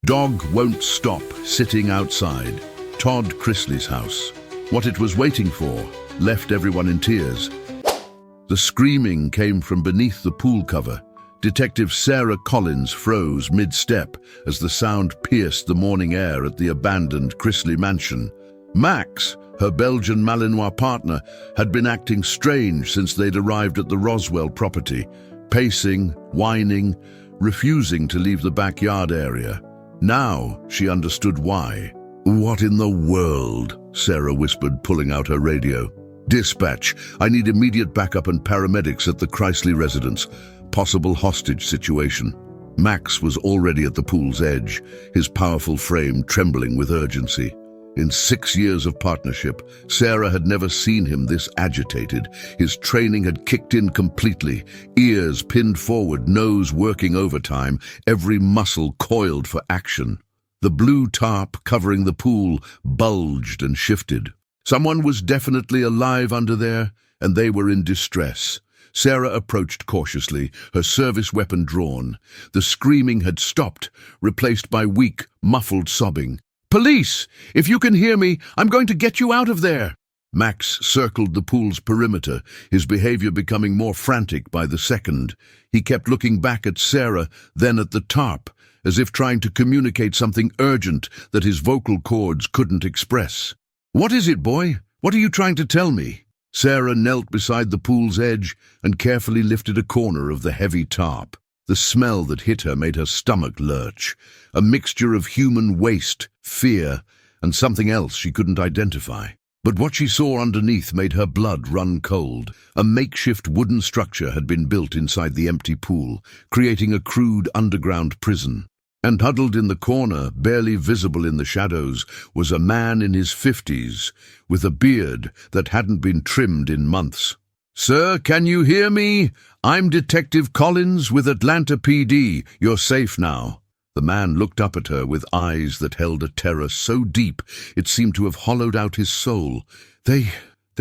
Dog won't stop sitting outside. Todd Chrisley's house. What it was waiting for left everyone in tears. The screaming came from beneath the pool cover. Detective Sarah Collins froze mid-step as the sound pierced the morning air at the abandoned Chrisley mansion. Max, her Belgian Malinois partner, had been acting strange since they'd arrived at the Roswell property, pacing, whining, refusing to leave the backyard area. Now she understood why. "What in the world?" Sarah whispered, pulling out her radio. "Dispatch, I need immediate backup and paramedics at the Chrisley residence. Possible hostage situation." Max was already at the pool's edge, his powerful frame trembling with urgency. In 6 years of partnership, Sarah had never seen him this agitated. His training had kicked in completely, ears pinned forward, nose working overtime, every muscle coiled for action. The blue tarp covering the pool bulged and shifted. Someone was definitely alive under there, and they were in distress. Sarah approached cautiously, her service weapon drawn. The screaming had stopped, replaced by weak, muffled sobbing. "Police! If you can hear me, I'm going to get you out of there!" Max circled the pool's perimeter, his behavior becoming more frantic by the second. He kept looking back at Sarah, then at the tarp, as if trying to communicate something urgent that his vocal cords couldn't express. "What is it, boy? What are you trying to tell me?" Sarah knelt beside the pool's edge and carefully lifted a corner of the heavy tarp. The smell that hit her made her stomach lurch, a mixture of human waste, fear, and something else she couldn't identify. But what she saw underneath made her blood run cold. A makeshift wooden structure had been built inside the empty pool, creating a crude underground prison. And huddled in the corner, barely visible in the shadows, was a man in his 50s, with a beard that hadn't been trimmed in months. "Sir, can you hear me? I'm Detective Collins with Atlanta PD. You're safe now." The man looked up at her with eyes that held a terror so deep it seemed to have hollowed out his soul. They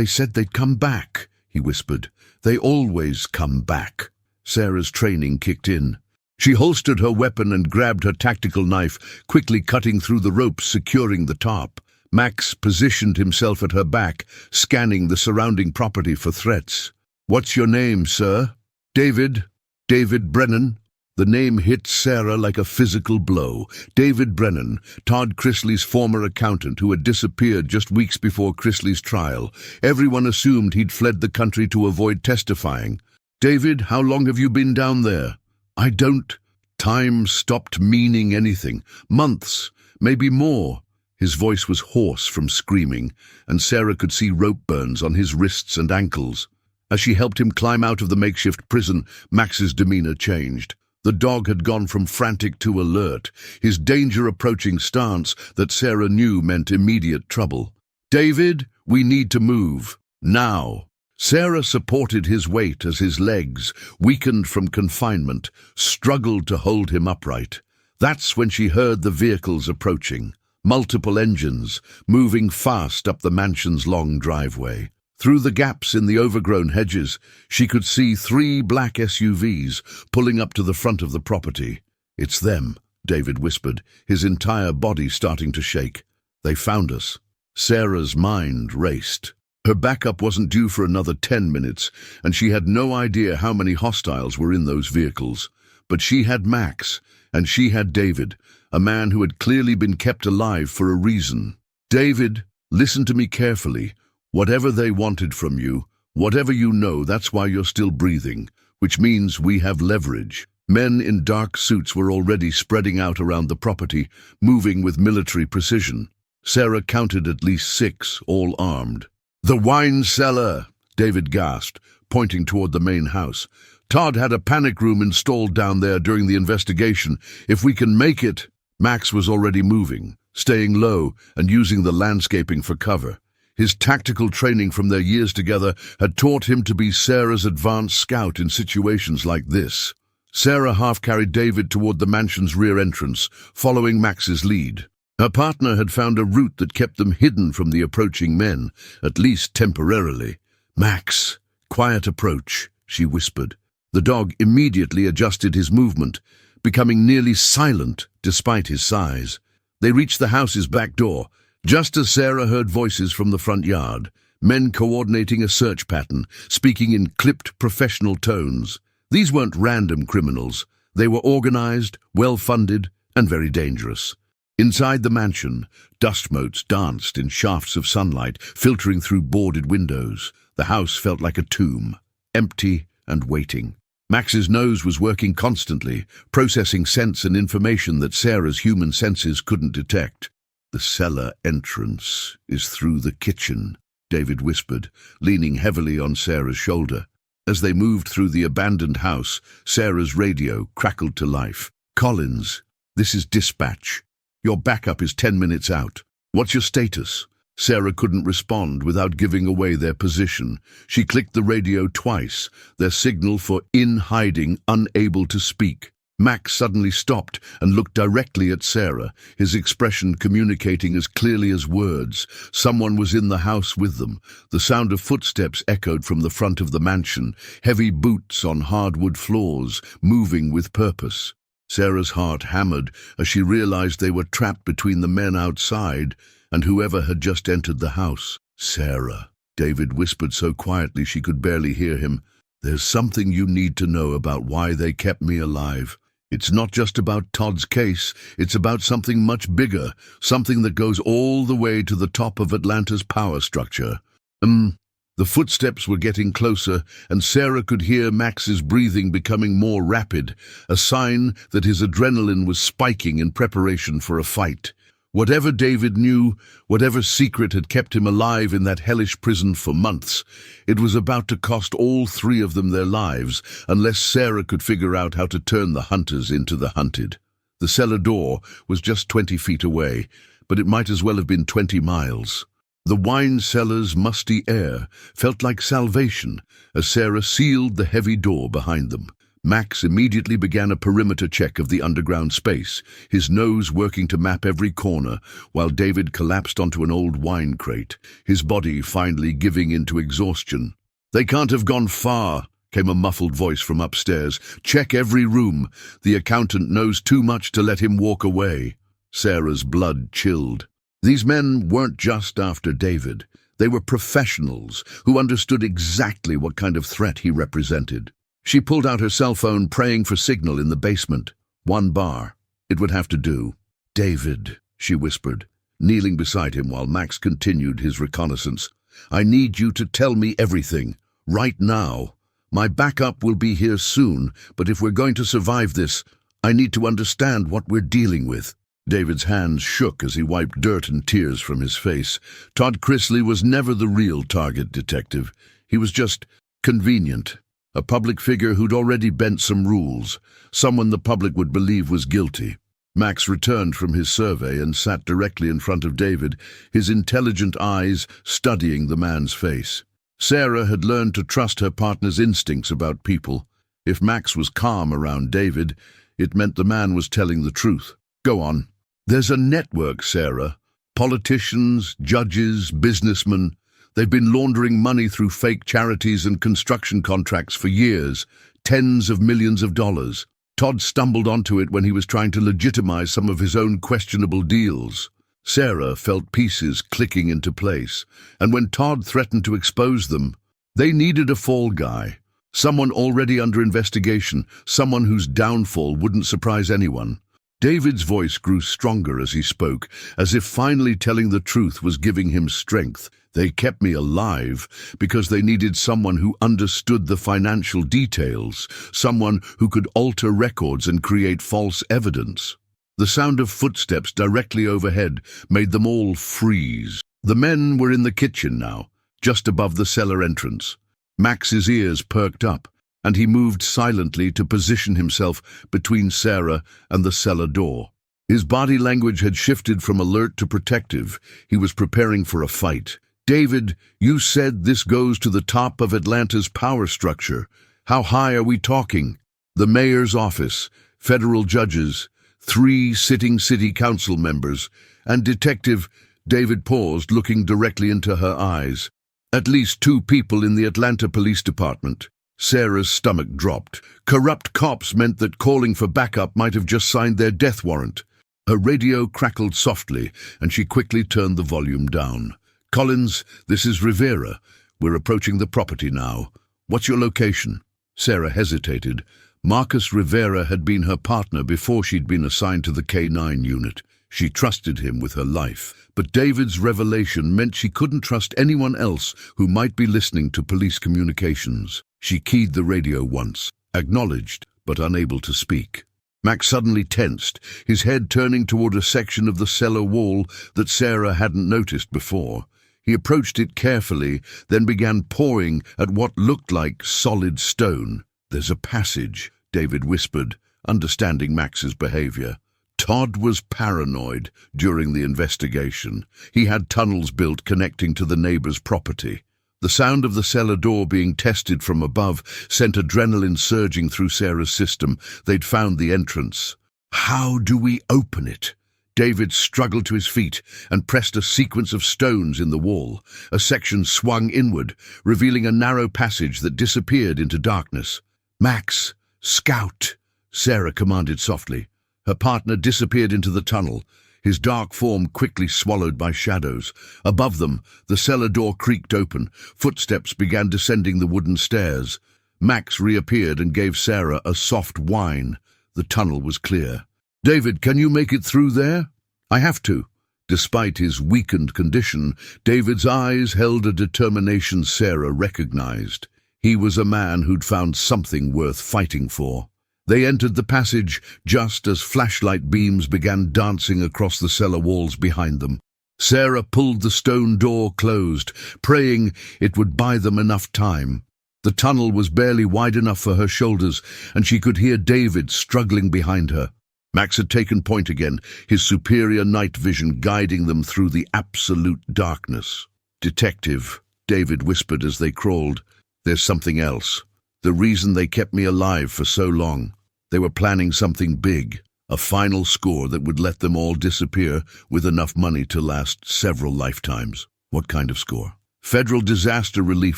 said they'd come back," he whispered. "They always come back." Sarah's training kicked in. She holstered her weapon and grabbed her tactical knife, quickly cutting through the ropes securing the tarp. Max positioned himself at her back, scanning the surrounding property for threats. "What's your name, sir?" "David Brennan." The name hit Sarah like a physical blow. David Brennan, Todd Chrisley's former accountant who had disappeared just weeks before Chrisley's trial. Everyone assumed he'd fled the country to avoid testifying. "David, how long have you been down there?" "I don't." Time stopped meaning anything. Months, maybe more. His voice was hoarse from screaming, and Sarah could see rope burns on his wrists and ankles. As she helped him climb out of the makeshift prison, Max's demeanor changed. The dog had gone from frantic to alert, his danger-approaching stance that Sarah knew meant immediate trouble. "David, we need to move. Now." Sarah supported his weight as his legs, weakened from confinement, struggled to hold him upright. That's when she heard the vehicles approaching. Multiple engines, moving fast up the mansion's long driveway. Through the gaps in the overgrown hedges, she could see 3 black SUVs pulling up to the front of the property. "It's them," David whispered, his entire body starting to shake. "They found us." Sarah's mind raced. Her backup wasn't due for another 10 minutes, and she had no idea how many hostiles were in those vehicles. But she had Max, and she had David, a man who had clearly been kept alive for a reason. "David, listen to me carefully. Whatever they wanted from you, whatever you know, that's why you're still breathing, which means we have leverage." Men in dark suits were already spreading out around the property, moving with military precision. Sarah counted at least 6, all armed. "The wine cellar," David gasped, pointing toward the main house. "Todd had a panic room installed down there during the investigation. If we can make it—" Max was already moving, staying low and using the landscaping for cover. His tactical training from their years together had taught him to be Sarah's advanced scout in situations like this. Sarah half-carried David toward the mansion's rear entrance, following Max's lead. Her partner had found a route that kept them hidden from the approaching men, at least temporarily. "Max, quiet approach," she whispered. The dog immediately adjusted his movement, becoming nearly silent despite his size. They reached the house's back door, just as Sarah heard voices from the front yard, men coordinating a search pattern, speaking in clipped professional tones. These weren't random criminals. They were organized, well-funded, and very dangerous. Inside the mansion, dust motes danced in shafts of sunlight, filtering through boarded windows. The house felt like a tomb, empty and waiting. Max's nose was working constantly, processing scents and information that Sarah's human senses couldn't detect. "The cellar entrance is through the kitchen," David whispered, leaning heavily on Sarah's shoulder. As they moved through the abandoned house, Sarah's radio crackled to life. "Collins, this is dispatch. Your backup is 10 minutes out. What's your status?" Sarah couldn't respond without giving away their position. She clicked the radio twice, their signal for "in hiding," unable to speak. Max suddenly stopped and looked directly at Sarah, his expression communicating as clearly as words. Someone was in the house with them. The sound of footsteps echoed from the front of the mansion, heavy boots on hardwood floors, moving with purpose. Sarah's heart hammered as she realized they were trapped between the men outside and whoever had just entered the house. "Sarah," David whispered so quietly she could barely hear him, "there's something you need to know about why they kept me alive. It's not just about Todd's case, it's about something much bigger, something that goes all the way to the top of Atlanta's power structure." The footsteps were getting closer, and Sarah could hear Max's breathing becoming more rapid, a sign that his adrenaline was spiking in preparation for a fight. Whatever David knew, whatever secret had kept him alive in that hellish prison for months, it was about to cost all three of them their lives, unless Sarah could figure out how to turn the hunters into the hunted. The cellar door was just 20 feet away, but it might as well have been 20 miles. The wine cellar's musty air felt like salvation as Sarah sealed the heavy door behind them. Max immediately began a perimeter check of the underground space, his nose working to map every corner, while David collapsed onto an old wine crate, his body finally giving in to exhaustion. "They can't have gone far," came a muffled voice from upstairs. "Check every room. The accountant knows too much to let him walk away." Sarah's blood chilled. These men weren't just after David. They were professionals who understood exactly what kind of threat he represented. She pulled out her cell phone, praying for signal in the basement. 1 bar. It would have to do. "David," she whispered, kneeling beside him while Max continued his reconnaissance. "I need you to tell me everything, right now. My backup will be here soon, but if we're going to survive this, I need to understand what we're dealing with." David's hands shook as he wiped dirt and tears from his face. Todd Chrisley was never the real target detective. He was just convenient. A public figure who'd already bent some rules, someone the public would believe was guilty. Max returned from his survey and sat directly in front of David, his intelligent eyes studying the man's face. Sarah had learned to trust her partner's instincts about people. If Max was calm around David, it meant the man was telling the truth. "Go on." "There's a network, Sarah. Politicians, judges, businessmen. They've been laundering money through fake charities and construction contracts for years, tens of millions of dollars. Todd stumbled onto it when he was trying to legitimize some of his own questionable deals." Sarah felt pieces clicking into place, and when Todd threatened to expose them, they needed a fall guy, someone already under investigation, someone whose downfall wouldn't surprise anyone. David's voice grew stronger as he spoke, as if finally telling the truth was giving him strength. "They kept me alive because they needed someone who understood the financial details, someone who could alter records and create false evidence." The sound of footsteps directly overhead made them all freeze. The men were in the kitchen now, just above the cellar entrance. Max's ears perked up, and he moved silently to position himself between Sarah and the cellar door. His body language had shifted from alert to protective. He was preparing for a fight. "David, you said this goes to the top of Atlanta's power structure. How high are we talking?" "The mayor's office, federal judges, 3 sitting city council members, and Detective—" David paused, looking directly into her eyes. "At least 2 people in the Atlanta Police Department." Sarah's stomach dropped. Corrupt cops meant that calling for backup might have just signed their death warrant. Her radio crackled softly, and she quickly turned the volume down. "Collins, this is Rivera. We're approaching the property now. What's your location?" Sarah hesitated. Marcus Rivera had been her partner before she'd been assigned to the K9 unit. She trusted him with her life, but David's revelation meant she couldn't trust anyone else who might be listening to police communications. She keyed the radio once, acknowledged, but unable to speak. Max suddenly tensed, his head turning toward a section of the cellar wall that Sarah hadn't noticed before. He approached it carefully, then began pawing at what looked like solid stone. "There's a passage," David whispered, understanding Max's behavior. Todd was paranoid during the investigation. He had tunnels built connecting to the neighbor's property. The sound of the cellar door being tested from above sent adrenaline surging through Sarah's system. They'd found the entrance. "How do we open it?" David struggled to his feet and pressed a sequence of stones in the wall. A section swung inward, revealing a narrow passage that disappeared into darkness. "Max, scout," Sarah commanded softly. Her partner disappeared into the tunnel, his dark form quickly swallowed by shadows. Above them, the cellar door creaked open. Footsteps began descending the wooden stairs. Max reappeared and gave Sarah a soft whine. The tunnel was clear. "David, can you make it through there?" "I have to." Despite his weakened condition, David's eyes held a determination Sarah recognized. He was a man who'd found something worth fighting for. They entered the passage just as flashlight beams began dancing across the cellar walls behind them. Sarah pulled the stone door closed, praying it would buy them enough time. The tunnel was barely wide enough for her shoulders, and she could hear David struggling behind her. Max had taken point again, his superior night vision guiding them through the absolute darkness. "Detective," David whispered as they crawled, "there's something else. The reason they kept me alive for so long. They were planning something big, a final score that would let them all disappear with enough money to last several lifetimes." "What kind of score?" "Federal disaster relief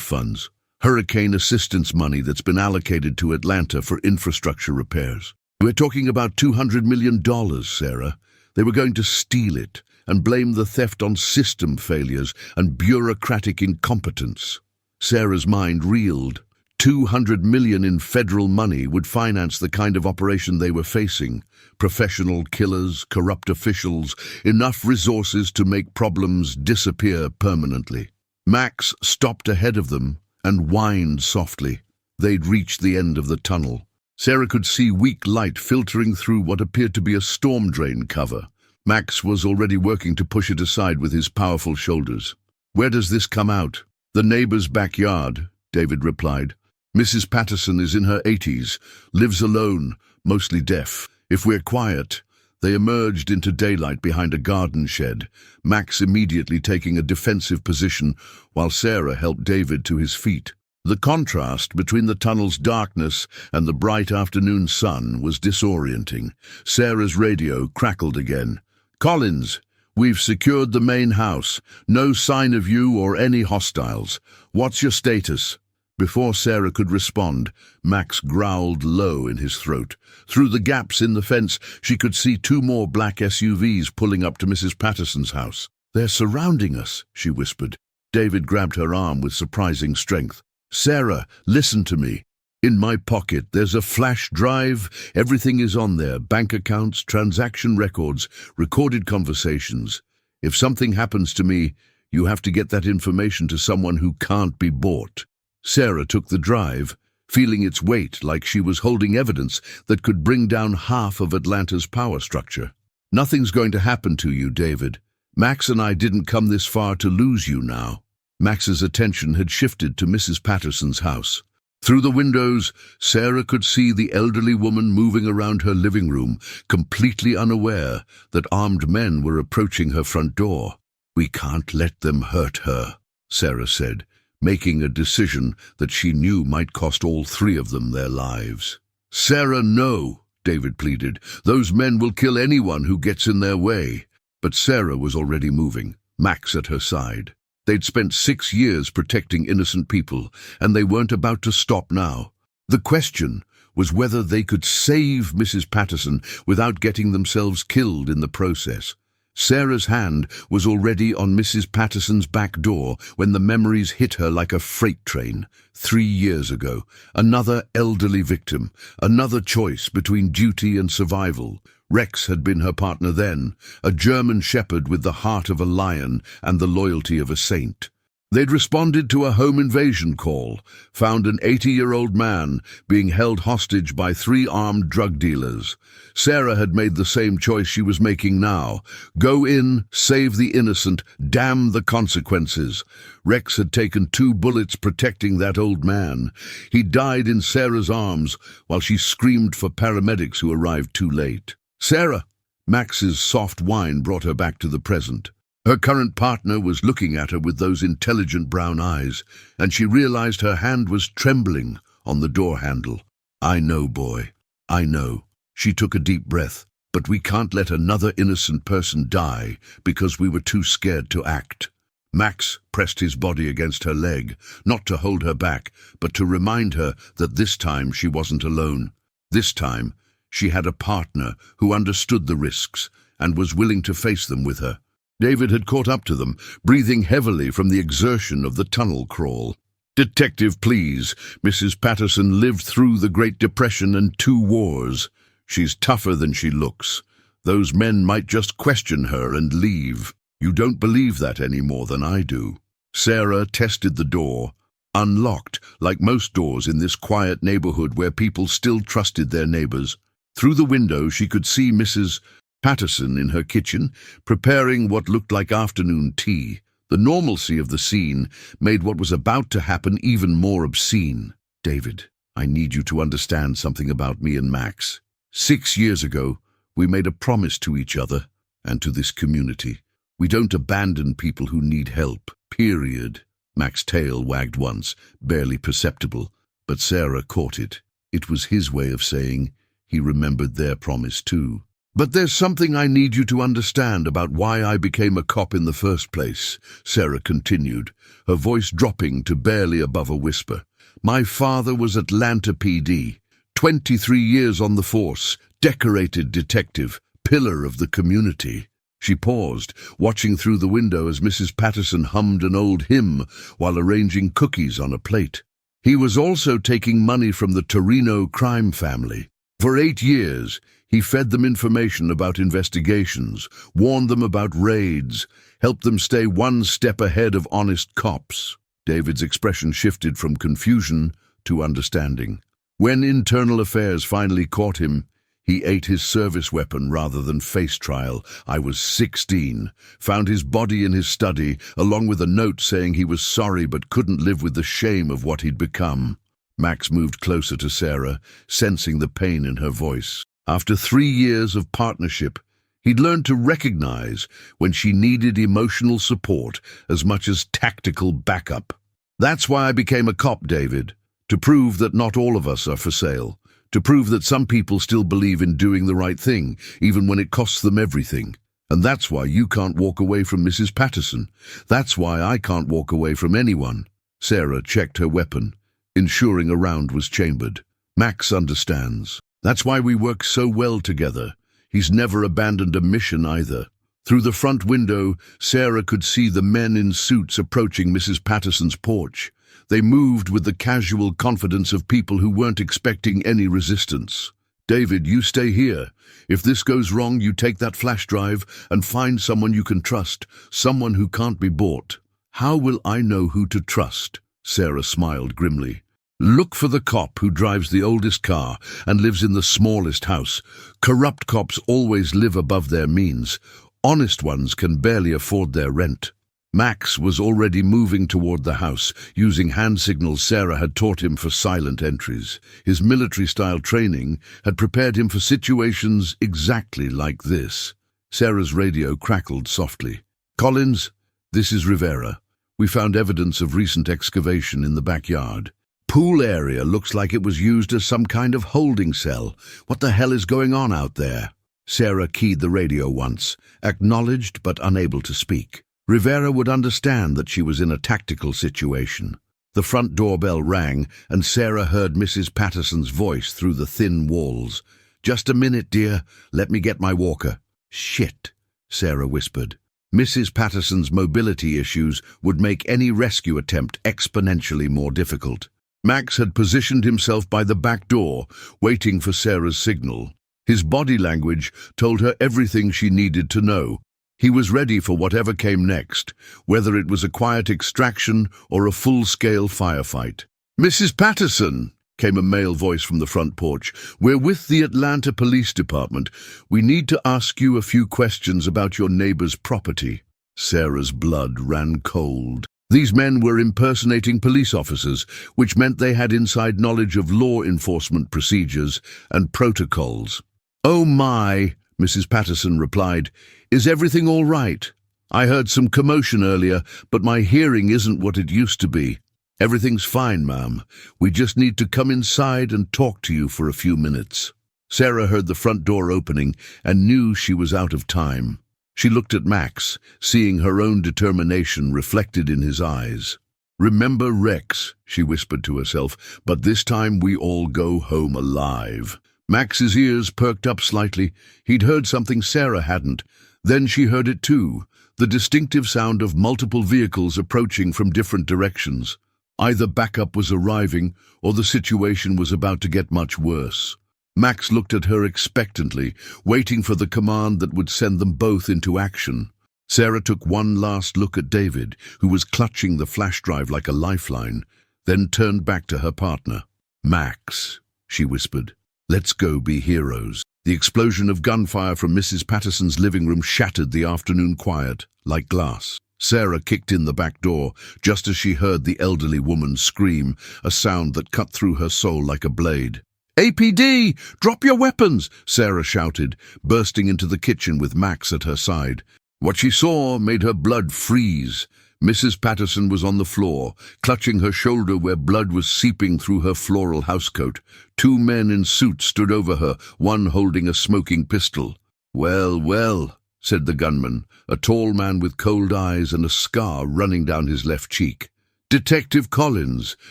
funds, hurricane assistance money that's been allocated to Atlanta for infrastructure repairs. We're talking about $200 million, Sarah. They were going to steal it and blame the theft on system failures and bureaucratic incompetence." Sarah's mind reeled. $200 million in federal money would finance the kind of operation they were facing. Professional killers, corrupt officials, enough resources to make problems disappear permanently. Max stopped ahead of them and whined softly. They'd reached the end of the tunnel. Sarah could see weak light filtering through what appeared to be a storm drain cover. Max was already working to push it aside with his powerful shoulders. "Where does this come out?" "The neighbor's backyard," David replied. "Mrs. Patterson is in her 80s, lives alone, mostly deaf. If we're quiet—" They emerged into daylight behind a garden shed, Max immediately taking a defensive position while Sarah helped David to his feet. The contrast between the tunnel's darkness and the bright afternoon sun was disorienting. Sarah's radio crackled again. "Collins, we've secured the main house. No sign of you or any hostiles. What's your status?" Before Sarah could respond, Max growled low in his throat. Through the gaps in the fence, she could see 2 more black SUVs pulling up to Mrs. Patterson's house. "They're surrounding us," she whispered. David grabbed her arm with surprising strength. "Sarah, listen to me. In my pocket, there's a flash drive. Everything is on there. Bank accounts, transaction records, recorded conversations. If something happens to me, you have to get that information to someone who can't be bought." Sarah took the drive, feeling its weight like she was holding evidence that could bring down half of Atlanta's power structure. "Nothing's going to happen to you, David. Max and I didn't come this far to lose you now." Max's attention had shifted to Mrs. Patterson's house. Through the windows, Sarah could see the elderly woman moving around her living room, completely unaware that armed men were approaching her front door. "We can't let them hurt her," Sarah said, making a decision that she knew might cost all 3 of them their lives. "Sarah, no," David pleaded. "Those men will kill anyone who gets in their way." But Sarah was already moving, Max at her side. They'd spent 6 years protecting innocent people, and they weren't about to stop now. The question was whether they could save Mrs. Patterson without getting themselves killed in the process. Sarah's hand was already on Mrs. Patterson's back door when the memories hit her like a freight train. 3 years ago, another elderly victim, another choice between duty and survival. Rex had been her partner then, a German shepherd with the heart of a lion and the loyalty of a saint. They'd responded to a home invasion call, found an 80-year-old man being held hostage by 3 armed drug dealers. Sarah had made the same choice she was making now. Go in, save the innocent, damn the consequences. Rex had taken 2 bullets protecting that old man. He died in Sarah's arms while she screamed for paramedics who arrived too late. Sarah! Max's soft whine brought her back to the present. Her current partner was looking at her with those intelligent brown eyes, and she realized her hand was trembling on the door handle. I know, boy. I know. She took a deep breath. But we can't let another innocent person die because we were too scared to act. Max pressed his body against her leg, not to hold her back, but to remind her that this time she wasn't alone. This time, she had a partner who understood the risks and was willing to face them with her. David had caught up to them, breathing heavily from the exertion of the tunnel crawl. Detective, please. Mrs. Patterson lived through the Great Depression and 2 wars. She's tougher than she looks. Those men might just question her and leave. You don't believe that any more than I do. Sarah tested the door, unlocked like most doors in this quiet neighborhood where people still trusted their neighbors. Through the window she could see Mrs. Patterson in her kitchen, preparing what looked like afternoon tea. The normalcy of the scene made what was about to happen even more obscene. David, I need you to understand something about me and Max. 6 years ago, we made a promise to each other and to this community. We don't abandon people who need help, period. Max's tail wagged once, barely perceptible, but Sarah caught it. It was his way of saying he remembered their promise too. But there's something I need you to understand about why I became a cop in the first place, Sarah continued, her voice dropping to barely above a whisper. My father was Atlanta PD, 23 years on the force, decorated detective, pillar of the community. She paused, watching through the window as Mrs. Patterson hummed an old hymn while arranging cookies on a plate. He was also taking money from the Torino crime family. For 8 years, he fed them information about investigations, warned them about raids, helped them stay 1 step ahead of honest cops. David's expression shifted from confusion to understanding. When internal affairs finally caught him, he ate his service weapon rather than face trial. I was 16, found his body in his study, along with a note saying he was sorry but couldn't live with the shame of what he'd become. Max moved closer to Sarah, sensing the pain in her voice. After 3 years of partnership, he'd learned to recognize when she needed emotional support as much as tactical backup. That's why I became a cop, David, to prove that not all of us are for sale, to prove that some people still believe in doing the right thing, even when it costs them everything. And that's why you can't walk away from Mrs. Patterson. That's why I can't walk away from anyone. Sarah checked her weapon, ensuring a round was chambered. Max understands. That's why we work so well together. He's never abandoned a mission either. Through the front window, Sarah could see the men in suits approaching Mrs. Patterson's porch. They moved with the casual confidence of people who weren't expecting any resistance. David, you stay here. If this goes wrong, you take that flash drive and find someone you can trust, someone who can't be bought. How will I know who to trust? Sarah smiled grimly. Look for the cop who drives the oldest car and lives in the smallest house. Corrupt cops always live above their means. Honest ones can barely afford their rent. Max was already moving toward the house, using hand signals Sarah had taught him for silent entries. His military-style training had prepared him for situations exactly like this. Sarah's radio crackled softly. Collins, this is Rivera. We found evidence of recent excavation in the backyard. Pool area looks like it was used as some kind of holding cell. What the hell is going on out there? Sarah keyed the radio once, acknowledged but unable to speak. Rivera would understand that she was in a tactical situation. The front doorbell rang, and Sarah heard Mrs. Patterson's voice through the thin walls. "Just a minute, dear. Let me get my walker." "Shit," Sarah whispered. Mrs. Patterson's mobility issues would make any rescue attempt exponentially more difficult. Max had positioned himself by the back door, waiting for Sarah's signal. His body language told her everything she needed to know. He was ready for whatever came next, whether it was a quiet extraction or a full-scale firefight. "Mrs. Patterson," came a male voice from the front porch, "we're with the Atlanta Police Department. We need to ask you a few questions about your neighbor's property." Sarah's blood ran cold. These men were impersonating police officers, which meant they had inside knowledge of law enforcement procedures and protocols. "Oh my," Mrs. Patterson replied. "Is everything all right? I heard some commotion earlier, but my hearing isn't what it used to be." "Everything's fine, ma'am. We just need to come inside and talk to you for a few minutes." Sarah heard the front door opening and knew she was out of time. She looked at Max, seeing her own determination reflected in his eyes. "Remember Rex," she whispered to herself, "but this time we all go home alive." Max's ears perked up slightly. He'd heard something Sarah hadn't. Then she heard it too, the distinctive sound of multiple vehicles approaching from different directions. Either backup was arriving, or the situation was about to get much worse. Max looked at her expectantly, waiting for the command that would send them both into action. Sarah took one last look at David, who was clutching the flash drive like a lifeline, then turned back to her partner. "Max," she whispered, "let's go be heroes." The explosion of gunfire from Mrs. Patterson's living room shattered the afternoon quiet, like glass. Sarah kicked in the back door, just as she heard the elderly woman scream, a sound that cut through her soul like a blade. "APD! Drop your weapons!" Sarah shouted, bursting into the kitchen with Max at her side. What she saw made her blood freeze. Mrs. Patterson was on the floor, clutching her shoulder where blood was seeping through her floral housecoat. Two men in suits stood over her, one holding a smoking pistol. "Well, well," said the gunman, a tall man with cold eyes and a scar running down his left cheek. "Detective Collins,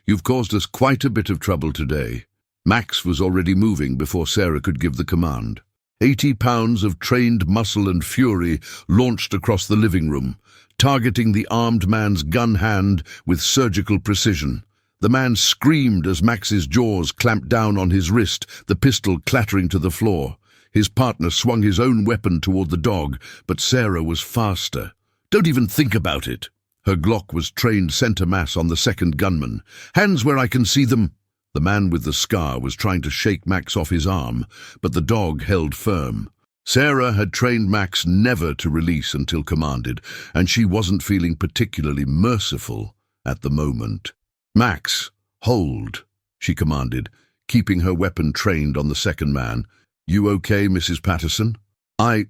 you've caused us quite a bit of trouble today." Max was already moving before Sarah could give the command. 80 pounds of trained muscle and fury launched across the living room, targeting the armed man's gun hand with surgical precision. The man screamed as Max's jaws clamped down on his wrist, the pistol clattering to the floor. His partner swung his own weapon toward the dog, but Sarah was faster. "Don't even think about it." Her Glock was trained center mass on the second gunman. "Hands where I can see them." The man with the scar was trying to shake Max off his arm, but the dog held firm. Sarah had trained Max never to release until commanded, and she wasn't feeling particularly merciful at the moment. "Max, hold," she commanded, keeping her weapon trained on the second man. "You okay, Mrs. Patterson?" I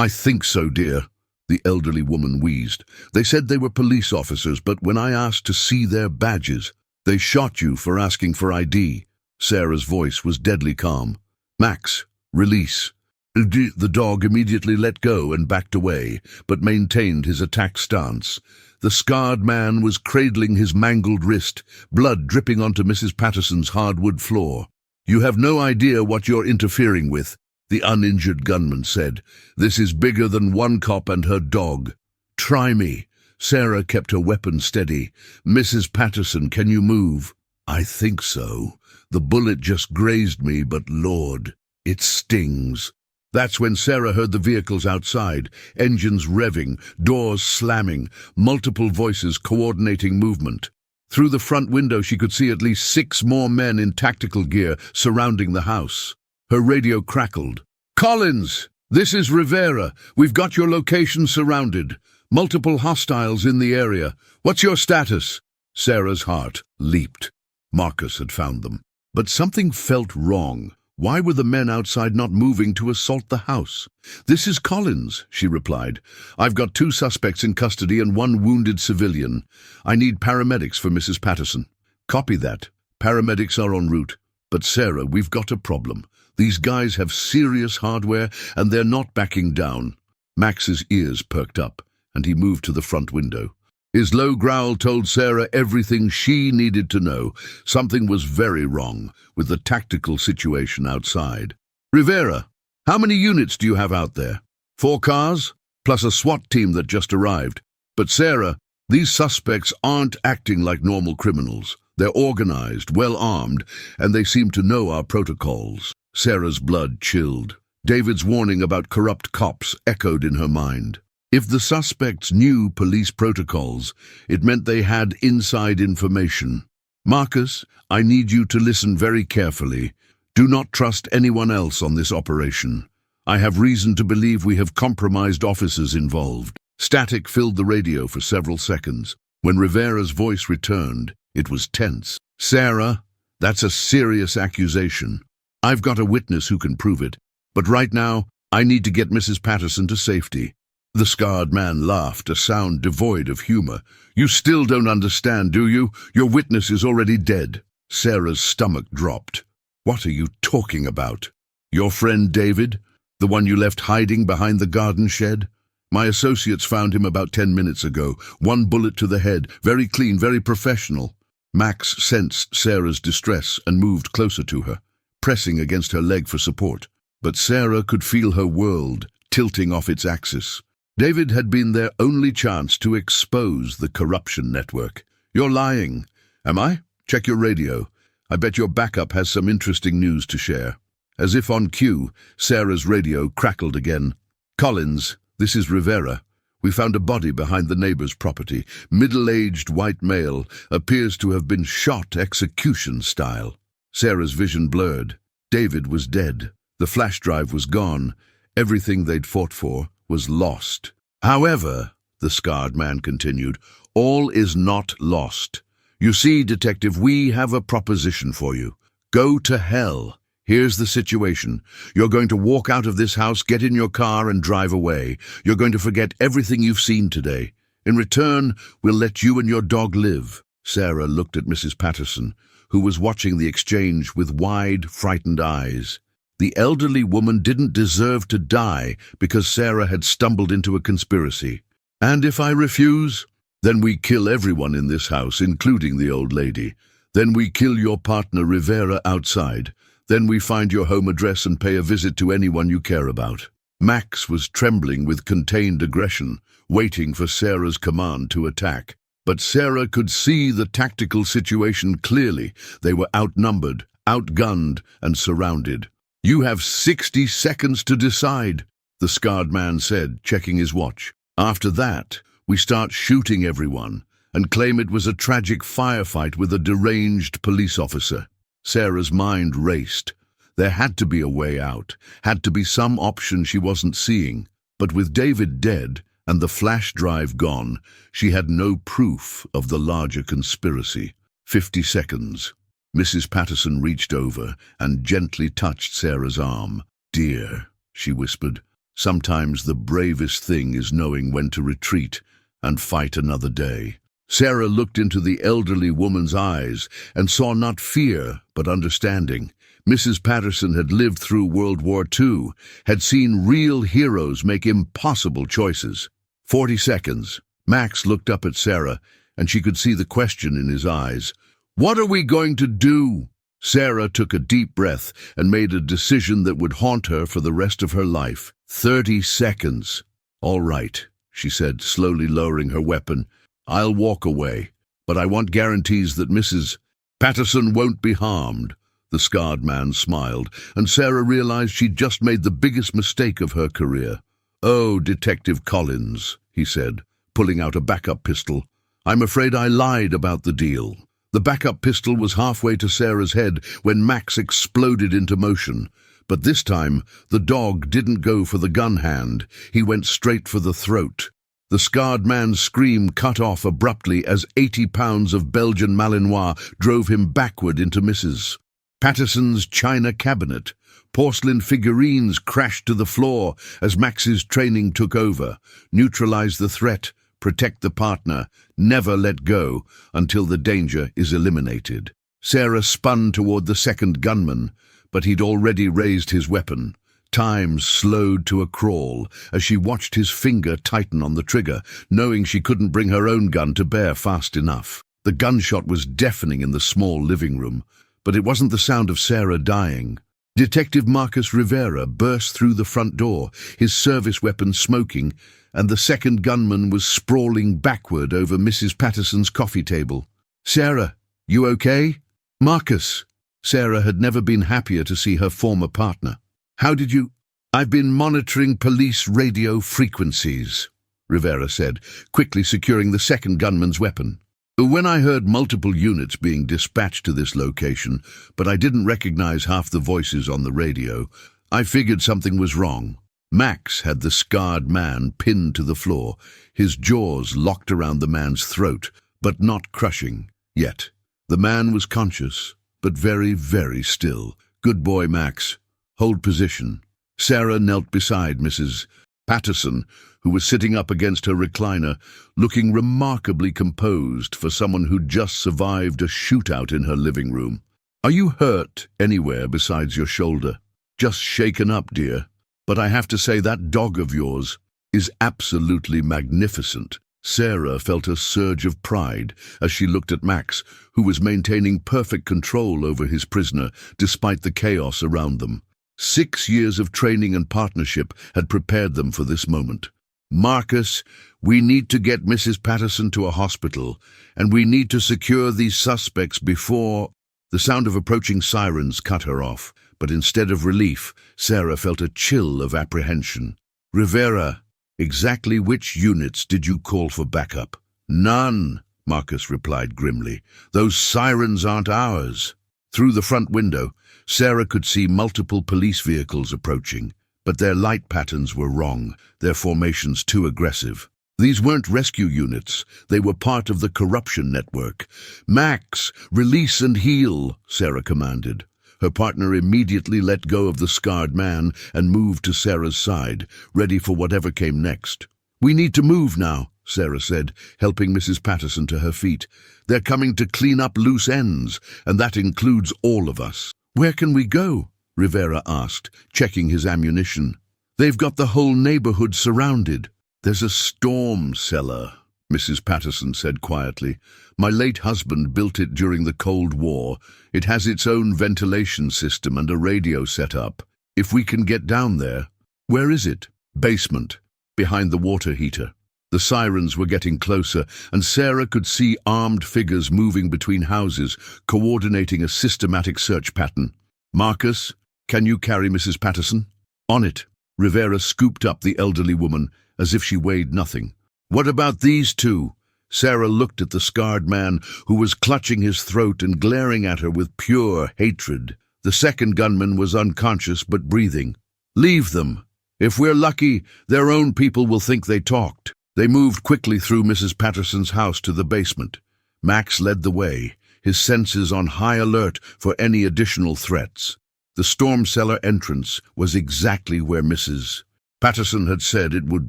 think so, dear," the elderly woman wheezed. "They said they were police officers, but when I asked to see their badges, they shot you for asking for ID." Sarah's voice was deadly calm. "Max, release." The dog immediately let go and backed away, but maintained his attack stance. The scarred man was cradling his mangled wrist, blood dripping onto Mrs. Patterson's hardwood floor. "You have no idea what you're interfering with," the uninjured gunman said. "This is bigger than one cop and her dog. Try me." Sarah kept her weapon steady. "Mrs. Patterson, can you move?" "I think so. The bullet just grazed me, but Lord, it stings." That's when Sarah heard the vehicles outside, engines revving, doors slamming, multiple voices coordinating movement. Through the front window she could see at least 6 more men in tactical gear surrounding the house. Her radio crackled. "Collins, this is Rivera. We've got your location surrounded. Multiple hostiles in the area. What's your status?" Sarah's heart leaped. Marcus had found them. But something felt wrong. Why were the men outside not moving to assault the house? "This is Collins," she replied. "I've got 2 suspects in custody and 1 wounded civilian. I need paramedics for Mrs. Patterson." "Copy that. Paramedics are en route. But Sarah, we've got a problem. These guys have serious hardware and they're not backing down." Max's ears perked up. and he moved to the front window. His low growl told Sarah everything she needed to know. Something was very wrong with the tactical situation outside. "Rivera, how many units do you have out there?" "4 cars, plus a SWAT team that just arrived. But Sarah, these suspects aren't acting like normal criminals. They're organized, well-armed, and they seem to know our protocols." Sarah's blood chilled. David's warning about corrupt cops echoed in her mind. If the suspects knew police protocols, it meant they had inside information. "Marcus, I need you to listen very carefully. Do not trust anyone else on this operation. I have reason to believe we have compromised officers involved." Static filled the radio for several seconds. When Rivera's voice returned, it was tense. "Sarah, that's a serious accusation. I've got a witness who can prove it, but right now, I need to get Mrs. Patterson to safety." The scarred man laughed, a sound devoid of humor. "You still don't understand, do you? Your witness is already dead." Sarah's stomach dropped. "What are you talking about? Your friend David? The one you left hiding behind the garden shed? My associates found him about 10 minutes ago. 1 bullet to the head, very clean, very professional." Max sensed Sarah's distress and moved closer to her, pressing against her leg for support. But Sarah could feel her world tilting off its axis. David had been their only chance to expose the corruption network. "You're lying." "Am I? Check your radio. I bet your backup has some interesting news to share." As if on cue, Sarah's radio crackled again. "Collins, this is Rivera. We found a body behind the neighbor's property. Middle-aged white male, appears to have been shot execution style." Sarah's vision blurred. David was dead. The flash drive was gone. Everything they'd fought for was lost. "However," the scarred man continued, "all is not lost. You see, Detective, we have a proposition for you. Go to hell. Here's the situation. You're going to walk out of this house, get in your car, and drive away. You're going to forget everything you've seen today. In return, we'll let you and your dog live." Sarah looked at Mrs. Patterson, who was watching the exchange with wide, frightened eyes. The elderly woman didn't deserve to die because Sarah had stumbled into a conspiracy. "And if I refuse? Then we kill everyone in this house, including the old lady. Then we kill your partner Rivera outside. Then we find your home address and pay a visit to anyone you care about." Max was trembling with contained aggression, waiting for Sarah's command to attack. But Sarah could see the tactical situation clearly. They were outnumbered, outgunned, and surrounded. "You have 60 seconds to decide," the scarred man said, checking his watch. "After that, we start shooting everyone and claim it was a tragic firefight with a deranged police officer." Sarah's mind raced. There had to be a way out, had to be some option she wasn't seeing. But with David dead and the flash drive gone, she had no proof of the larger conspiracy. 50 seconds. Mrs. Patterson reached over and gently touched Sarah's arm. "Dear," she whispered, "sometimes the bravest thing is knowing when to retreat and fight another day." Sarah looked into the elderly woman's eyes and saw not fear but understanding. Mrs. Patterson had lived through World War II, had seen real heroes make impossible choices. 40 seconds. Max looked up at Sarah, and she could see the question in his eyes. "What are we going to do?" Sarah took a deep breath and made a decision that would haunt her for the rest of her life. 30 seconds. "All right," she said, slowly lowering her weapon. "I'll walk away, but I want guarantees that Mrs. Patterson won't be harmed." The scarred man smiled, and Sarah realized she'd just made the biggest mistake of her career. "Oh, Detective Collins," he said, pulling out a backup pistol. "I'm afraid I lied about the deal." The backup pistol was halfway to Sarah's head when Max exploded into motion. But this time, the dog didn't go for the gun hand. He went straight for the throat. The scarred man's scream cut off abruptly as 80 pounds of Belgian Malinois drove him backward into Mrs. Patterson's china cabinet. Porcelain figurines crashed to the floor as Max's training took over. Neutralize the threat, protect the partner, never let go until the danger is eliminated. Sarah spun toward the second gunman, but he'd already raised his weapon. Time slowed to a crawl as she watched his finger tighten on the trigger, knowing she couldn't bring her own gun to bear fast enough. The gunshot was deafening in the small living room, but it wasn't the sound of Sarah dying. Detective Marcus Rivera burst through the front door, his service weapon smoking, and the second gunman was sprawling backward over Mrs. Patterson's coffee table. "Sarah, you okay?" "Marcus." Sarah had never been happier to see her former partner. "How did you—" "I've been monitoring police radio frequencies," Rivera said, quickly securing the second gunman's weapon. "When I heard multiple units being dispatched to this location, but I didn't recognize half the voices on the radio, I figured something was wrong." Max had the scarred man pinned to the floor, his jaws locked around the man's throat, but not crushing yet. The man was conscious, but very, very still. "Good boy, Max. Hold position." Sarah knelt beside Mrs. Patterson, who was sitting up against her recliner, looking remarkably composed for someone who'd just survived a shootout in her living room. "Are you hurt anywhere besides your shoulder?" "Just shaken up, dear. But I have to say that dog of yours is absolutely magnificent." Sarah felt a surge of pride as she looked at Max, who was maintaining perfect control over his prisoner despite the chaos around them. 6 years of training and partnership had prepared them for this moment. "Marcus, we need to get Mrs. Patterson to a hospital, and we need to secure these suspects before—" The sound of approaching sirens cut her off, but instead of relief, Sarah felt a chill of apprehension. "Rivera, exactly which units did you call for backup?" "None," Marcus replied grimly. "Those sirens aren't ours." Through the front window, Sarah could see multiple police vehicles approaching, but their light patterns were wrong, their formations too aggressive. These weren't rescue units, they were part of the corruption network. "Max, release and heal," Sarah commanded. Her partner immediately let go of the scarred man and moved to Sarah's side, ready for whatever came next. "We need to move now," Sarah said, helping Mrs. Patterson to her feet. "They're coming to clean up loose ends, and that includes all of us." "Where can we go?" Rivera asked, checking his ammunition. "They've got the whole neighborhood surrounded." "There's a storm cellar," Mrs. Patterson said quietly. "My late husband built it during the Cold War. It has its own ventilation system and a radio set up. If we can get down there—" "Where is it?" "Basement, behind the water heater." The sirens were getting closer, and Sarah could see armed figures moving between houses, coordinating a systematic search pattern. "Marcus, can you carry Mrs. Patterson?" "On it." Rivera scooped up the elderly woman as if she weighed nothing. "What about these two?" Sarah looked at the scarred man who was clutching his throat and glaring at her with pure hatred. The second gunman was unconscious but breathing. "Leave them. If we're lucky, their own people will think they talked." They moved quickly through Mrs. Patterson's house to the basement. Max led the way, his senses on high alert for any additional threats. The storm cellar entrance was exactly where Mrs. Patterson had said it would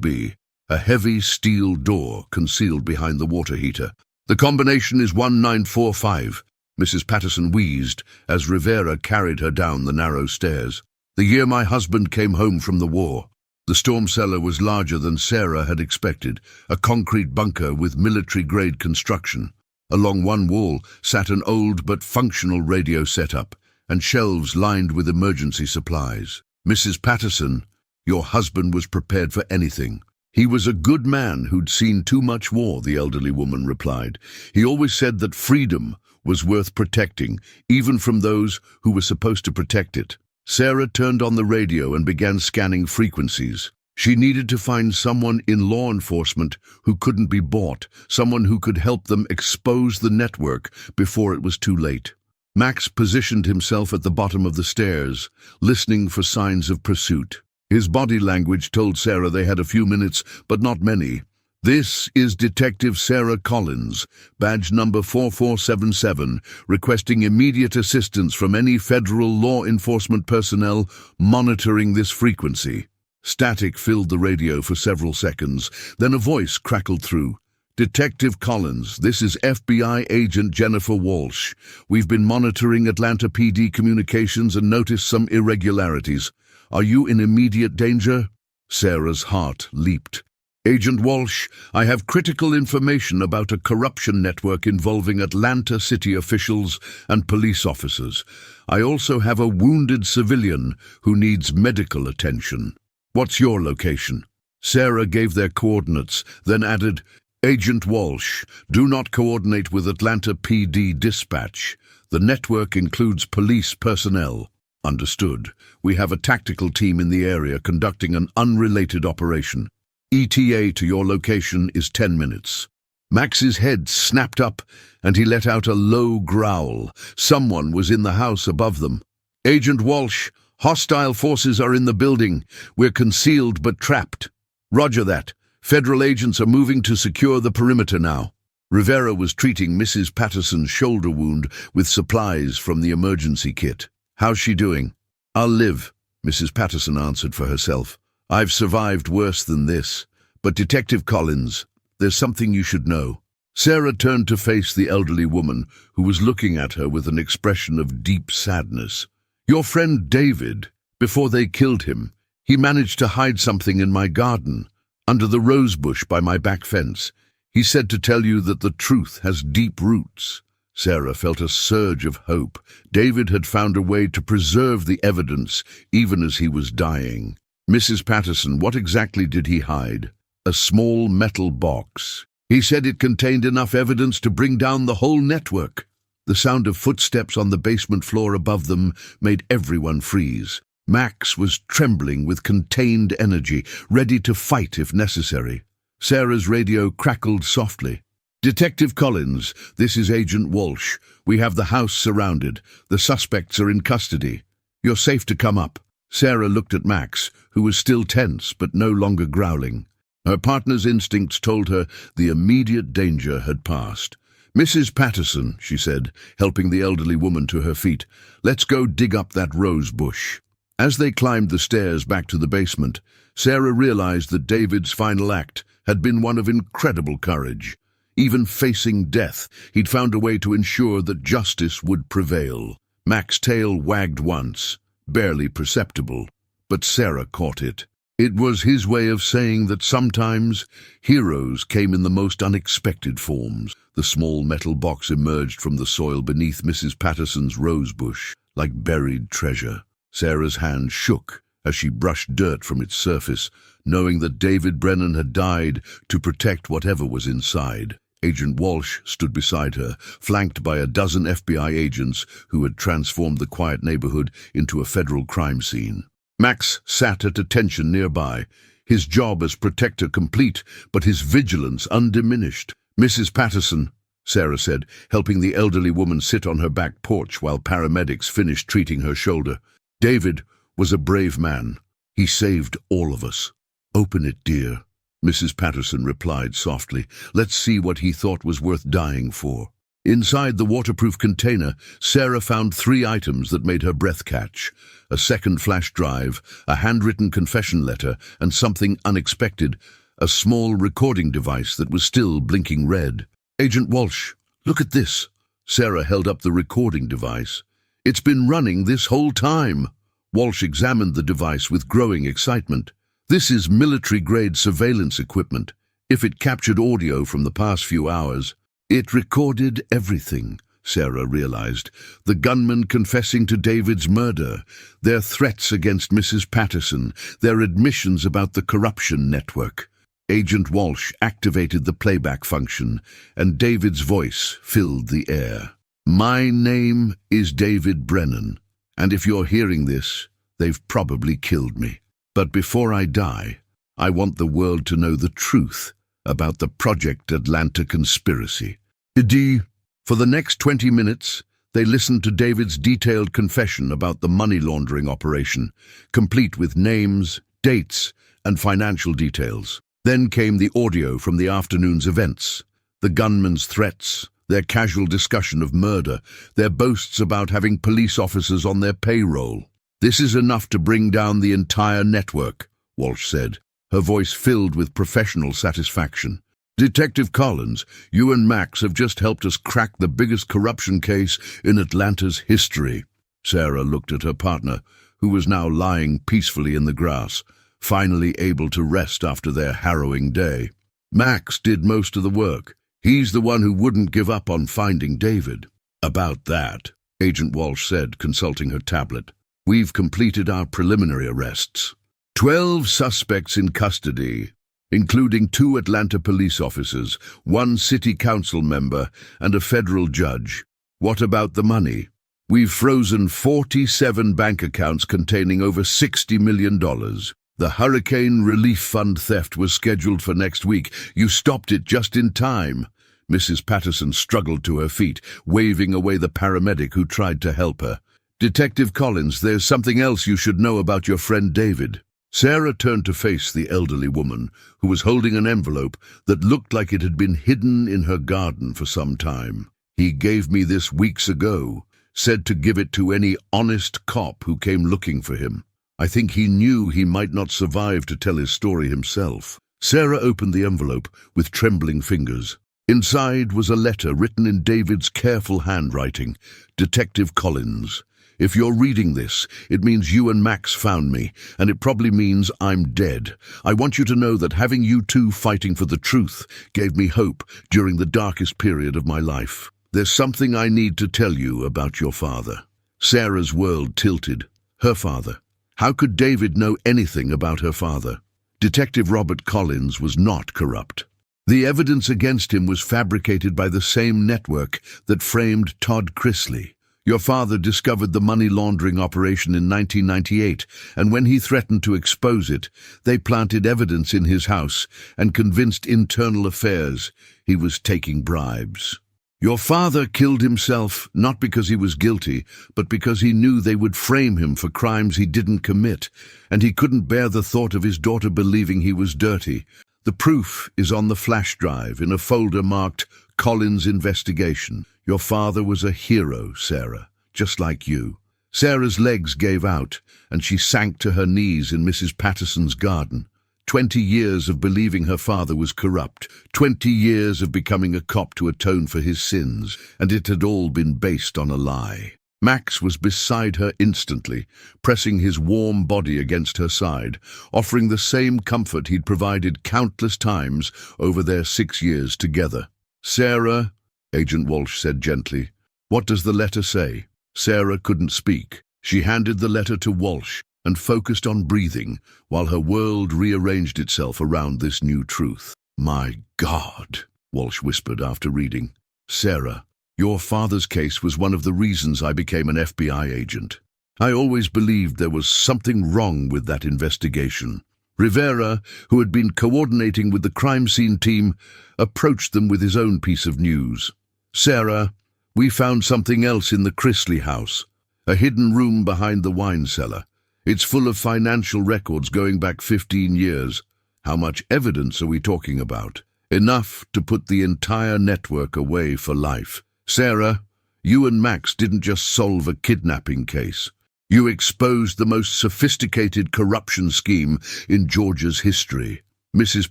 be, a heavy steel door concealed behind the water heater. "The combination is 1945, Mrs. Patterson wheezed as Rivera carried her down the narrow stairs. "The year my husband came home from the war." The storm cellar was larger than Sarah had expected, a concrete bunker with military-grade construction. Along one wall sat an old but functional radio setup, and shelves lined with emergency supplies. "Mrs. Patterson, your husband was prepared for anything." "He was a good man who'd seen too much war," the elderly woman replied. "He always said that freedom was worth protecting, even from those who were supposed to protect it." Sarah turned on the radio and began scanning frequencies. She needed to find someone in law enforcement who couldn't be bought, someone who could help them expose the network before it was too late. Max positioned himself at the bottom of the stairs, listening for signs of pursuit. His body language told Sarah they had a few minutes, but not many. "This is Detective Sarah Collins, badge number 4477, requesting immediate assistance from any federal law enforcement personnel monitoring this frequency." Static filled the radio for several seconds, then a voice crackled through. "Detective Collins, this is FBI agent Jennifer Walsh. We've been monitoring Atlanta PD communications and noticed some irregularities. Are you in immediate danger? Sarah's heart leaped. Agent Walsh, I have critical information about a corruption network involving Atlanta city officials and police officers. I also have a wounded civilian who needs medical attention. What's your location? Sarah gave their coordinates, then added, Agent Walsh, do not coordinate with Atlanta PD dispatch. The network includes police personnel. Understood. We have a tactical team in the area conducting an unrelated operation. ETA to your location is 10 minutes. Max's head snapped up and he let out a low growl. Someone was in the house above them. Agent Walsh, hostile forces are in the building. We're concealed but trapped. Roger that. Federal agents are moving to secure the perimeter now. Rivera was treating Mrs. Patterson's shoulder wound with supplies from the emergency kit. How's she doing? I'll live, Mrs. Patterson answered for herself. I've survived worse than this. But Detective Collins, there's something you should know. Sarah turned to face the elderly woman, who was looking at her with an expression of deep sadness. Your friend David, before they killed him, he managed to hide something in my garden, under the rose bush by my back fence. He said to tell you that the truth has deep roots. Sarah felt a surge of hope. David had found a way to preserve the evidence, even as he was dying. Mrs. Patterson, what exactly did he hide? A small metal box. He said it contained enough evidence to bring down the whole network. The sound of footsteps on the basement floor above them made everyone freeze. Max was trembling with contained energy, ready to fight if necessary. Sarah's radio crackled softly. Detective Collins, this is Agent Walsh. We have the house surrounded. The suspects are in custody. You're safe to come up. Sarah looked at Max, who was still tense but no longer growling. Her partner's instincts told her the immediate danger had passed. Mrs. Patterson, she said, helping the elderly woman to her feet, let's go dig up that rose bush. As they climbed the stairs back to the basement, Sarah realized that David's final act had been one of incredible courage. Even facing death, he'd found a way to ensure that justice would prevail. Max's tail wagged once, barely perceptible, but Sarah caught it. It was his way of saying that sometimes heroes came in the most unexpected forms. The small metal box emerged from the soil beneath Mrs. Patterson's rose bush, like buried treasure. Sarah's hand shook as she brushed dirt from its surface, knowing that David Brennan had died to protect whatever was inside. Agent Walsh stood beside her, flanked by a dozen FBI agents who had transformed the quiet neighborhood into a federal crime scene. Max sat at attention nearby, his job as protector complete, but his vigilance undiminished. Mrs. Patterson, Sarah said, helping the elderly woman sit on her back porch while paramedics finished treating her shoulder. David was a brave man. He saved all of us. Open it, dear, Mrs. Patterson replied softly. Let's see what he thought was worth dying for. Inside the waterproof container, Sarah found 3 items that made her breath catch. A second flash drive, a handwritten confession letter, and something unexpected, a small recording device that was still blinking red. Agent Walsh, look at this. Sarah held up the recording device. It's been running this whole time. Walsh examined the device with growing excitement. This is military-grade surveillance equipment. If it captured audio from the past few hours, it recorded everything, Sarah realized. The gunman confessing to David's murder, their threats against Mrs. Patterson, their admissions about the corruption network. Agent Walsh activated the playback function, and David's voice filled the air. My name is David Brennan, and if you're hearing this, they've probably killed me. But before I die, I want the world to know the truth about the Project Atlanta conspiracy. For the next 20 minutes, they listened to David's detailed confession about the money laundering operation, complete with names, dates, and financial details. Then came the audio from the afternoon's events, the gunman's threats, their casual discussion of murder, their boasts about having police officers on their payroll. This is enough to bring down the entire network, Walsh said, her voice filled with professional satisfaction. Detective Collins, you and Max have just helped us crack the biggest corruption case in Atlanta's history. Sarah looked at her partner, who was now lying peacefully in the grass, finally able to rest after their harrowing day. Max did most of the work. He's the one who wouldn't give up on finding David. About that, Agent Walsh said, consulting her tablet. We've completed our preliminary arrests. 12 suspects in custody, including 2 Atlanta police officers, 1 city council member, and a federal judge. What about the money? We've frozen 47 bank accounts containing over $60 million. The Hurricane Relief Fund theft was scheduled for next week. You stopped it just in time. Mrs. Patterson struggled to her feet, waving away the paramedic who tried to help her. Detective Collins, there's something else you should know about your friend David. Sarah turned to face the elderly woman, who was holding an envelope that looked like it had been hidden in her garden for some time. He gave me this weeks ago, said to give it to any honest cop who came looking for him. I think he knew he might not survive to tell his story himself. Sarah opened the envelope with trembling fingers. Inside was a letter written in David's careful handwriting. Detective Collins, if you're reading this, it means you and Max found me, and it probably means I'm dead. I want you to know that having you two fighting for the truth gave me hope during the darkest period of my life. There's something I need to tell you about your father. Sarah's world tilted. Her father. How could David know anything about her father? Detective Robert Collins was not corrupt. The evidence against him was fabricated by the same network that framed Todd Chrisley. Your father discovered the money laundering operation in 1998, and when he threatened to expose it, they planted evidence in his house and convinced Internal Affairs he was taking bribes. Your father killed himself not because he was guilty, but because he knew they would frame him for crimes he didn't commit, and he couldn't bear the thought of his daughter believing he was dirty. The proof is on the flash drive in a folder marked Collins Investigation. Your father was a hero, Sarah, just like you. Sarah's legs gave out, and she sank to her knees in Mrs. Patterson's garden. 20 years of believing her father was corrupt, 20 years of becoming a cop to atone for his sins, and it had all been based on a lie. Max was beside her instantly, pressing his warm body against her side, offering the same comfort he'd provided countless times over their 6 years together. Sarah, Agent Walsh said gently, what does the letter say? Sarah couldn't speak. She handed the letter to Walsh and focused on breathing while her world rearranged itself around this new truth. My God, Walsh whispered after reading. Sarah, your father's case was one of the reasons I became an FBI agent. I always believed there was something wrong with that investigation. Rivera, who had been coordinating with the crime scene team, approached them with his own piece of news. Sarah, we found something else in the Chrisley house, a hidden room behind the wine cellar. It's full of financial records going back 15 years. How much evidence are we talking about? Enough to put the entire network away for life. Sarah, you and Max didn't just solve a kidnapping case. You exposed the most sophisticated corruption scheme in Georgia's history. Mrs.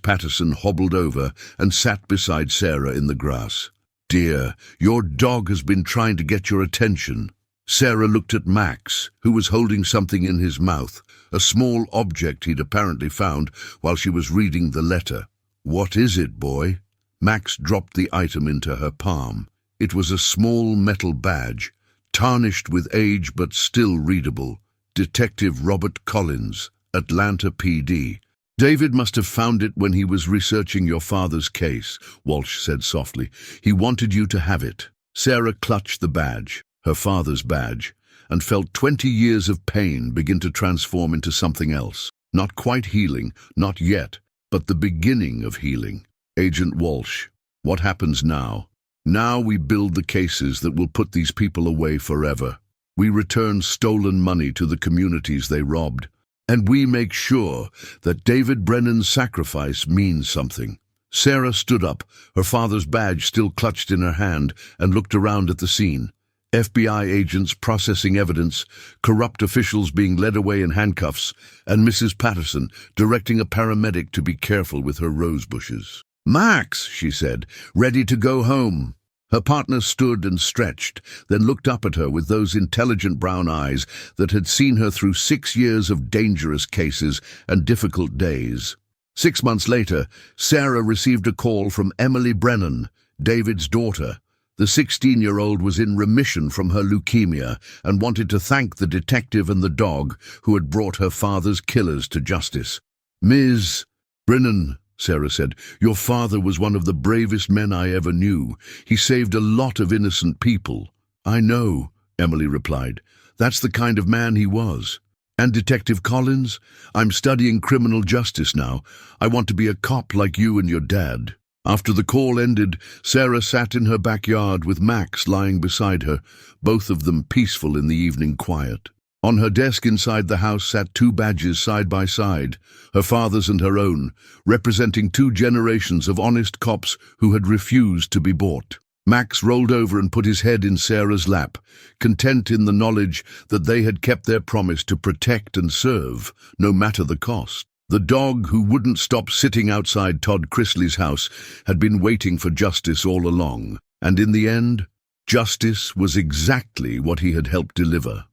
Patterson hobbled over and sat beside Sarah in the grass. Dear, your dog has been trying to get your attention. Sarah looked at Max, who was holding something in his mouth, a small object he'd apparently found while she was reading the letter. What is it, boy? Max dropped the item into her palm. It was a small metal badge, tarnished with age but still readable. Detective Robert Collins, Atlanta PD. David must have found it when he was researching your father's case, Walsh said softly. He wanted you to have it. Sarah clutched the badge, her father's badge, and felt 20 years of pain begin to transform into something else. Not quite healing, not yet, but the beginning of healing. Agent Walsh, what happens now? Now we build the cases that will put these people away forever. We return stolen money to the communities they robbed. And we make sure that David Brennan's sacrifice means something. Sarah stood up, her father's badge still clutched in her hand, and looked around at the scene. FBI agents processing evidence, corrupt officials being led away in handcuffs, and Mrs. Patterson directing a paramedic to be careful with her rose bushes. Max, she said, ready to go home. Her partner stood and stretched, then looked up at her with those intelligent brown eyes that had seen her through 6 years of dangerous cases and difficult days. 6 months later, Sarah received a call from Emily Brennan, David's daughter. The 16-year-old was in remission from her leukemia and wanted to thank the detective and the dog who had brought her father's killers to justice. "Ms. Brennan," Sarah said, "your father was one of the bravest men I ever knew. He saved a lot of innocent people." "I know," Emily replied. "That's the kind of man he was." "And Detective Collins? I'm studying criminal justice now. I want to be a cop like you and your dad." After the call ended, Sarah sat in her backyard with Max lying beside her, both of them peaceful in the evening quiet. On her desk inside the house sat 2 badges side by side, her father's and her own, representing 2 generations of honest cops who had refused to be bought. Max rolled over and put his head in Sarah's lap, content in the knowledge that they had kept their promise to protect and serve, no matter the cost. The dog, who wouldn't stop sitting outside Todd Chrisley's house, had been waiting for justice all along, and in the end, justice was exactly what he had helped deliver.